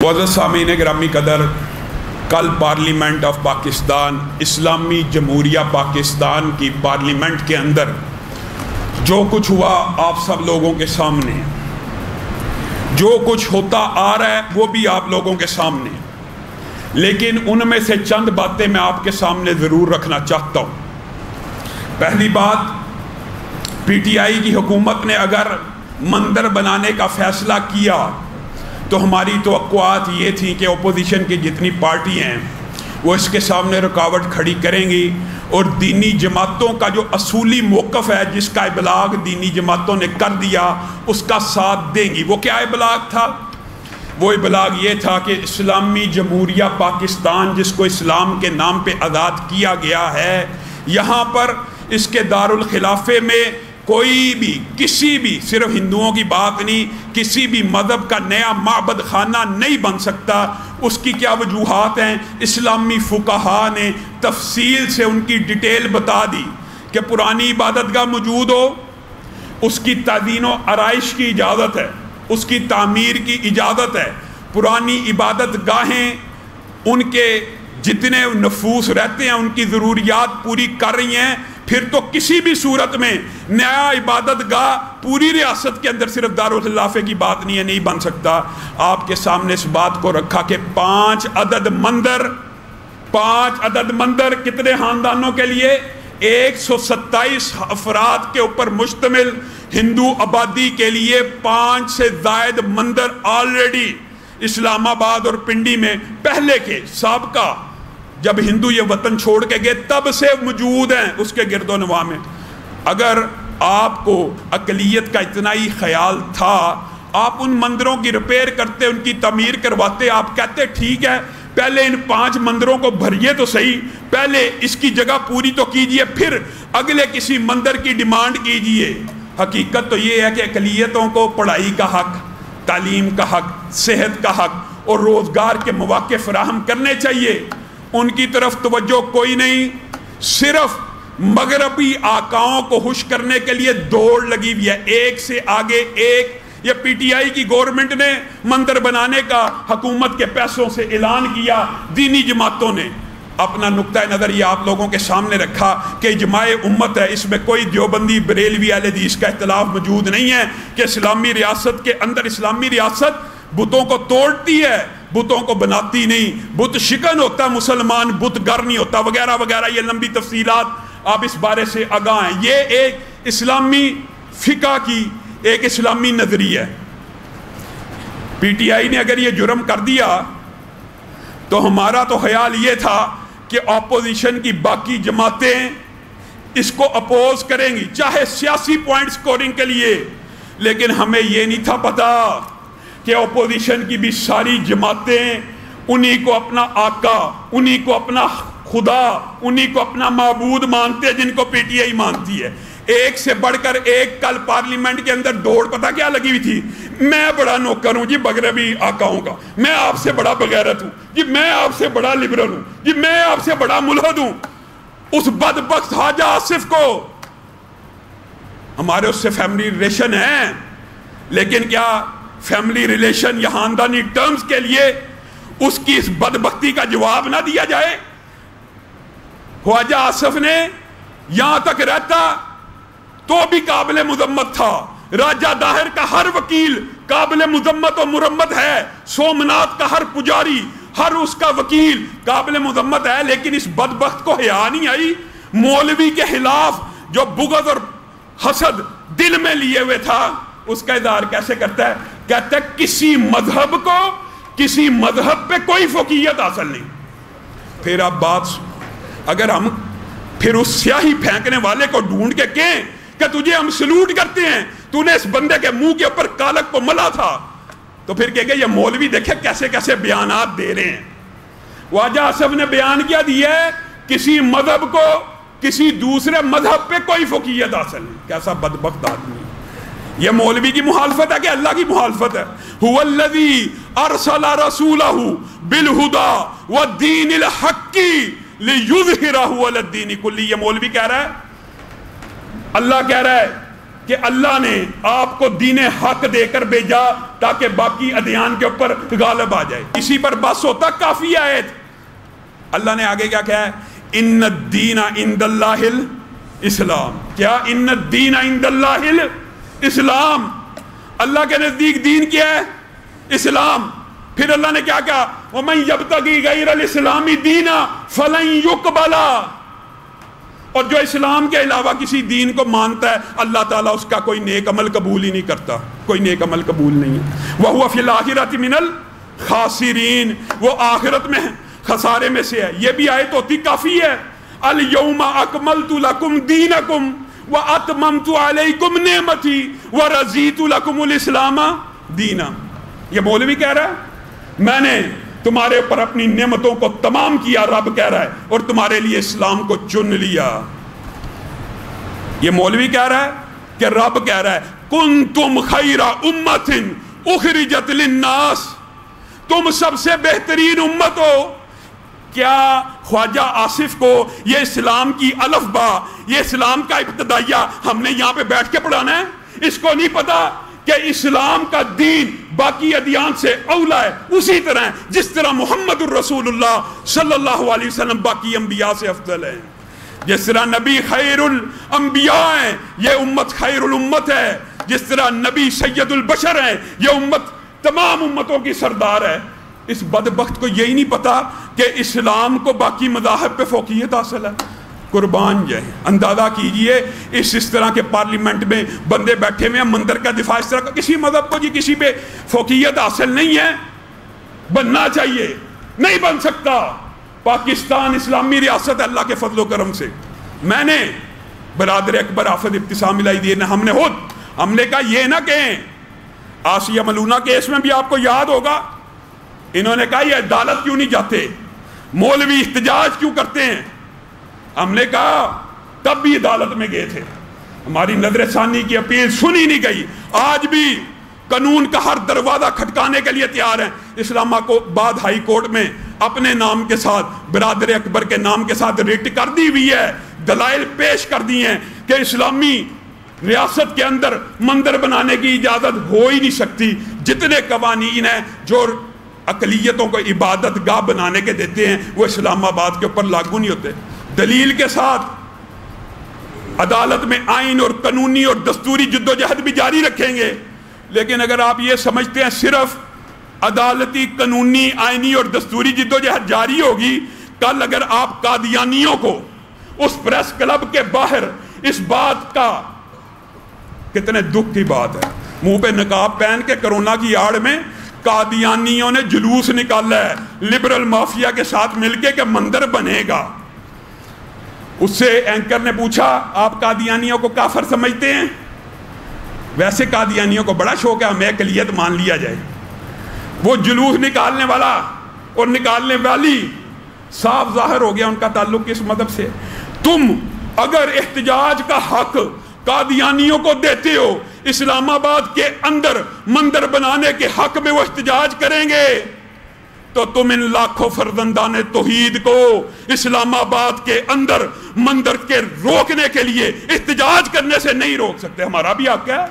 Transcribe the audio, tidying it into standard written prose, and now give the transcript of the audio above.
معزز سامعین گرامی قدر، کل پارلیمنٹ آف پاکستان اسلامی جمہوریہ پاکستان کی پارلیمنٹ کے اندر جو کچھ ہوا آپ سب لوگوں کے سامنے، جو کچھ ہوتا آ رہا ہے وہ بھی آپ لوگوں کے سامنے، لیکن ان میں سے چند باتیں میں آپ کے سامنے ضرور رکھنا چاہتا ہوں۔ پہلی بات، پی ٹی آئی کی حکومت نے اگر مندر بنانے کا فیصلہ کیا تو ہماری توقعات یہ تھیں کہ اپوزیشن کی جتنی پارٹی ہیں وہ اس کے سامنے رکاوٹ کھڑی کریں گی اور دینی جماعتوں کا جو اصولی موقف ہے، جس کا ابلاغ دینی جماعتوں نے کر دیا، اس کا ساتھ دیں گی۔ وہ کیا ابلاغ تھا؟ وہ ابلاغ یہ تھا کہ اسلامی جمہوریہ پاکستان، جس کو اسلام کے نام پہ آزاد کیا گیا ہے، یہاں پر اس کے دارالخلافے میں کوئی بھی کسی بھی، صرف ہندوؤں کی بات نہیں، کسی بھی مذہب کا نیا معبد خانہ نہیں بن سکتا۔ اس کی کیا وجوہات ہیں؟ اسلامی فقہا نے تفصیل سے ان کی ڈیٹیل بتا دی کہ پرانی عبادت گاہ موجود ہو، اس کی تعدین و آرائش کی اجازت ہے، اس کی تعمیر کی اجازت ہے۔ پرانی عبادت گاہیں ان کے جتنے نفوس رہتے ہیں ان کی ضروریات پوری کر رہی ہیں، پھر تو کسی بھی صورت میں نیا عبادت گاہ پوری ریاست کے اندر، صرف دارالخلافے کی بات نہیں ہے، نہیں بن سکتا۔ آپ کے سامنے اس بات کو رکھا کہ 5 عدد مندر کتنے خاندانوں کے لیے؟ 127 افراد کے اوپر مشتمل ہندو آبادی کے لیے 5 سے زائد مندر آلریڈی اسلام آباد اور پنڈی میں پہلے کے سابقہ جب ہندو یہ وطن چھوڑ کے گئے تب سے موجود ہیں اس کے گرد و نواح میں۔ اگر آپ کو اقلیت کا اتنا ہی خیال تھا، آپ ان مندروں کی ریپیئر کرتے، ان کی تعمیر کرواتے، آپ کہتے ٹھیک ہے پہلے ان 5 مندروں کو بھریے تو صحیح، پہلے اس کی جگہ پوری تو کیجئے، پھر اگلے کسی مندر کی ڈیمانڈ کیجئے۔ حقیقت تو یہ ہے کہ اقلیتوں کو پڑھائی کا حق، تعلیم کا حق، صحت کا حق اور روزگار کے مواقع فراہم کرنے چاہیے۔ ان کی طرف توجہ کوئی نہیں، صرف مغربی آقاؤں کو خوش کرنے کے لیے دوڑ لگی ہوئی ہے، ایک سے آگے ایک۔ یہ پی ٹی آئی کی گورنمنٹ نے مندر بنانے کا حکومت کے پیسوں سے اعلان کیا، دینی جماعتوں نے اپنا نقطہ نظر یہ آپ لوگوں کے سامنے رکھا کہ اجماع امت ہے، اس میں کوئی دیوبندی بریلوی اہل حدیث کا اختلاف موجود نہیں ہے کہ اسلامی ریاست کے اندر اسلامی ریاست بتوں کو توڑتی ہے، بتوں کو بناتی نہیں، بت شکن ہوتا ہے مسلمان، بت گر نہیں ہوتا، وغیرہ وغیرہ۔ یہ لمبی تفصیلات آپ اس بارے سے آگاہ ہیں۔ یہ ایک اسلامی فقہ کی ایک اسلامی نظریہ ہے۔ پی ٹی آئی نے اگر یہ جرم کر دیا تو ہمارا تو خیال یہ تھا کہ اپوزیشن کی باقی جماعتیں اس کو اپوز کریں گی، چاہے سیاسی پوائنٹ سکورنگ کے لیے، لیکن ہمیں یہ نہیں تھا پتا کہ اپوزیشن کی بھی ساری جماعتیں انہی کو اپنا آقا، انہی کو اپنا خدا، انہی کو اپنا معبود مانتے ہیں جن کو پی ٹی آئی مانتی ہے۔ ایک سے بڑھ کر ایک کل پارلیمنٹ کے اندر دوڑ پتہ کیا لگی ہوئی تھی؟ میں بڑا نوکر ہوں جی مغربی آقاؤں کا، میں آپ سے بڑا بغیرت ہوں جی، میں آپ سے بڑا لبرل ہوں جی، میں آپ سے بڑا ملحد ہوں۔ اس بدبخت خواجہ آصف کو ہمارے اس سے فیملی ریلیشن ہیں، لیکن کیا فیملی ریلیشن یا خاندانی ٹرمز کے لیے اس کی اس بدبختی کا جواب نہ دیا جائے؟ خواجہ آصف نے یہاں تک رہتا تو بھی قابل مذمت تھا، راجہ داہر کا ہر وکیل قابل مذمت و مرمت ہے، سومنات کا ہر پجاری، ہر اس کا وکیل قابل مذمت ہے، لیکن اس بدبخت کو حیا نہیں آئی مولوی کے خلاف جو بغض اور حسد دل میں لیے ہوئے تھا، اس کا اظہار کیسے کرتا ہے؟ کہتا ہے کسی مذہب کو، کسی مذہب پہ کوئی فوقیت حاصل نہیں۔ پھر اب بات، اگر ہم پھر اس سیاہی پھینکنے والے کو ڈھونڈ کے کہیں کہ تجھے ہم سلوٹ کرتے ہیں، تو نے اس بندے کے منہ کے اوپر کالک کو ملا تھا، تو پھر کہے گا یہ مولوی دیکھے کیسے کیسے بیانات دے رہے ہیں۔ خواجہ آصف نے بیان کیا دیا ہے کسی مذہب کو کسی دوسرے مذہب پہ کوئی فوقیت حاصل نہیں۔ کیسا بدبخت آدمی! یہ مولوی کی مخالفت ہے کہ اللہ کی مخالفت ہے؟ هو الذی ارسل رسولہ بالہدی والدین الحق لیظہرہ علی الدین کلہ۔ یہ مولوی کہہ رہا ہے، اللہ کہہ رہا ہے کہ اللہ نے آپ کو دین حق دے کر بھیجا تاکہ باقی ادیان کے اوپر غالب آ جائے. اسی پر بس ہوتا کافی آیت. اللہ نے آگے کیا کہا ہے؟ ان الدین عند اللہ الاسلام. کیا؟ ان الدین عند اللہ الاسلام. اللہ کے نزدیک دین کیا ہے؟ اسلام. پھر اللہ نے کیا کہا؟ وَمَن يَبْتَغِي غَيْرَ الْإِسْلَامِ دِينًا فَلَن يُقْبَلَ. اور جو اسلام کے علاوہ کسی دین کو مانتا ہے اللہ تعالیٰ اس کا کوئی نیک عمل قبول ہی نہیں کرتا. کوئی نیک عمل قبول نہیں ہے. وَهُوَ فِي الْآخِرَةِ مِنَ الْخَاسِرِينَ. وہ آخرت میں خسارے میں سے ہے. یہ بھی آیت ہوتی کافی ہے. الْيَوْمَ أَكْمَلْتُ لَكُمْ دِينَكُمْ وَأَتْمَمْتُ عَلَيْكُمْ نِعْمَتِي وَرَضِيتُ لَكُمُ الْإِسْلَامَ دِينًا. یہ مولوی کہہ رہا ہے میں نے تمہارے اوپر اپنی نعمتوں کو تمام کیا. رب کہہ رہا ہے اور تمہارے لیے اسلام کو چن لیا. یہ مولوی کہہ رہا ہے کہ رب کہہ رہا ہے کنتم خیر امت اخرجت للناس. تم سب سے بہترین امت ہو. کیا خواجہ آصف کو یہ اسلام کی الف با، یہ اسلام کا ابتدائیہ ہم نے یہاں پہ بیٹھ کے پڑھانا ہے؟ اس کو نہیں پتا کہ اسلام کا دین باقی ادیان سے اولا ہے. اسی طرح جس طرح محمد الرسول اللہ صلی اللہ علیہ وسلم باقی انبیاء سے افضل ہے. جس طرح نبی خیر الانبیاء ہیں یہ امت خیر الامت ہے. جس طرح نبی سید البشر ہیں یہ امت تمام امتوں کی سردار ہے. اس بدبخت کو یہی نہیں پتا کہ اسلام کو باقی مذاہب پہ فوقیت حاصل ہے. قربان جائیں. اندازہ کیجئے اس طرح کے پارلیمنٹ میں بندے بیٹھے ہوئے ہیں مندر کا دفاع. اس طرح کا کسی مذہب کو جی کسی پہ فوقیت حاصل نہیں ہے. بننا چاہیے، نہیں بن سکتا. پاکستان اسلامی ریاست اللہ کے فضل و کرم سے. میں نے برادر اکبر حافظ ابتسام الہی دین ہم نے کہا یہ نہ کہیں. آسیہ ملونہ کیس میں بھی آپ کو یاد ہوگا انہوں نے کہا یہ عدالت کیوں نہیں جاتے، مولوی احتجاج کیوں کرتے ہیں. ہم نے کہا تب بھی عدالت میں گئے تھے. ہماری نظر ثانی کی اپیل سنی نہیں گئی. آج بھی قانون کا ہر دروازہ کھٹکانے کے لیے تیار ہیں. اسلام آباد ہائی کورٹ میں اپنے نام کے ساتھ برادر اکبر کے نام کے ساتھ ریٹ کر دی ہوئی ہے. دلائل پیش کر دی ہیں کہ اسلامی ریاست کے اندر مندر بنانے کی اجازت ہو ہی نہیں سکتی. جتنے قوانین ہیں جو اقلیتوں کو عبادت گاہ بنانے کے دیتے ہیں وہ اسلام آباد کے اوپر لاگو نہیں ہوتے. دلیل کے ساتھ عدالت میں آئین اور قانونی اور دستوری جدوجہد بھی جاری رکھیں گے. لیکن اگر آپ یہ سمجھتے ہیں صرف عدالتی قانونی آئینی اور دستوری جدوجہد جاری ہوگی، کل اگر آپ قادیانیوں کو اس پریس کلب کے باہر اس بات کا، کتنے دکھ کی بات ہے، منہ پہ نقاب پہن کے کرونا کی آڑ میں قادیانیوں نے جلوس نکالا ہے لبرل مافیا کے ساتھ مل کے کہ مندر بنے گا. اس سے اینکر نے پوچھا آپ قادیانیوں کو کافر سمجھتے ہیں؟ ویسے قادیانیوں کو بڑا شوق ہے ہمیں اقلیت مان لیا جائے. وہ جلوس نکالنے والا اور نکالنے والی صاف ظاہر ہو گیا ان کا تعلق کس مذہب سے. تم اگر احتجاج کا حق قادیانیوں کو دیتے ہو، اسلام آباد کے اندر مندر بنانے کے حق میں وہ احتجاج کریں گے، تو تم ان لاکھوں فرزندان توحید کو اسلام آباد کے اندر مندر کے روکنے کے لیے احتجاج کرنے سے نہیں روک سکتے. ہمارا بھی حق ہے.